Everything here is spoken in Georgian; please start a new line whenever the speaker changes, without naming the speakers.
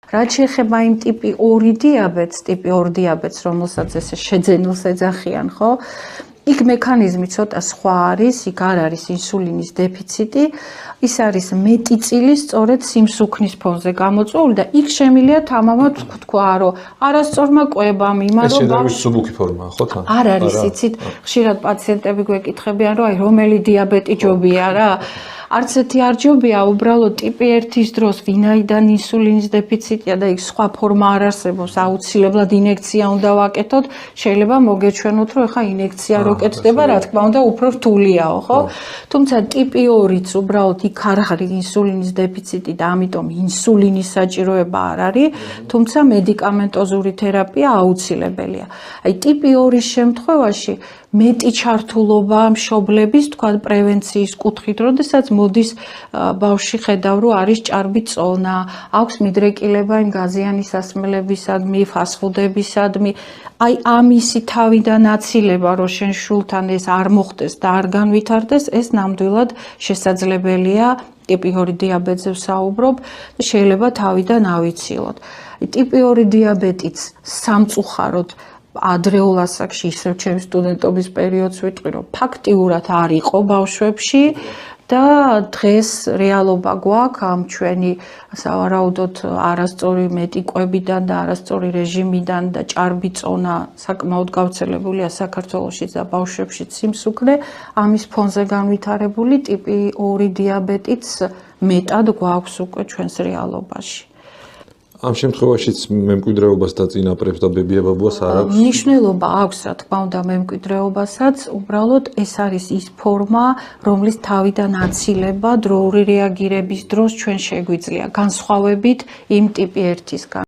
რაც შეეხება იმ ტიპი 2 დიაბეტს, ტიპი 2 დიაბეტს, რომელსაც ესე შეძენილს ეძახიან, ხო? იქ მექანიზმი ცოტა სხვა არის, იქ არ არის ინსულინის დეფიციტი, ის არის მეტი წილი სწორედ სიმსუქნის ფონზე გამოწვეული და იქ შემიძლია თამამად თქვა, რომ არასწორმა კვებამ, იმან რომ
ეს სუბუქი ფორმაა, ხო თან?
არ არის, იცით, ხშირად პაციენტები გვეკითხებიან, რომ აი რომელი დიაბეტი ჯობია რა? არც ერთი არ ჯობია, უბრალოდ ტიპი 1-ის დროს ვინაიდან ინსულინის დეფიციტია და იქ სხვა ფორმა არ არსებობს, აუცილებლად ინექცია უნდა ვაკეთოთ, შეიძლება მოგეჩვენოთ, რომ ეხა ინექცია რო კეთდება, რა თქმა უნდა, უფრო რთულიაო, ხო? თუმცა ტიპი 2-იც უბრალოდ იქ არ არის ინსულინის დეფიციტი და ამიტომ ინსულინის საჭიროება არ არის, თუმცა მედიკამენტოზური თერაპია აუცილებელია. აი ტიპი 2-ის შემთხვევაში მეტი ჩართულობა მშობლების, თქვა პრევენციის კუთხით, როდესაც მოდის ბავშვი ხედავ, რომ არის ჭარბი წონა, აქვს მიდრეკილება იმ გაზიანი სასმელებისადმი, ფასფოდებისადმი, აი ამისი თავიდან აცილება, რომ შენ შულთან ეს არ მოხდეს და არ განვითარდეს, ეს ნამდვილად შესაძლებელია. ტიპი 2 დიაბეტზე ვსაუბრობ და შეიძლება თავიდან ავიცილოთ. ტიპი 2 დიაბეტიც სამწუხაროდ ადრეულ ასაკში, ისევ ჩემი სტუდენტობის პერიოდს ვიტყვი, რომ ფაქტიურად არ იყო ბავშვებში და დღეს რეალობა გვაქვს ამ ჩვენი სავარაუდოდ არასწორი მეტი კვებიდან და არასწორი რეჟიმიდან და ჭარბი წონა საკმაოდ გავრცელებულია საქართველოშიც და ბავშვებშიც სიმსუქნე, ამის ფონზე განვითარებული ტიპი 2 დიაბეტიც მეტად გვაქვს უკვე ჩვენს რეალობაში.
ამ შემთხვევაშიც მემკვიდრეობას და წინაპრებს და ბებია-ბაბუას არ აქვს?
მნიშვნელობა აქვს, რა თქმა უნდა, მემკვიდრეობასაც, უბრალოდ ეს არის ის ფორმა, რომლის თავიდან აცილება დროული რეაგირების დროს ჩვენ შეგვიძლია, განსხვავებით იმ ტიპი 1-ისგან.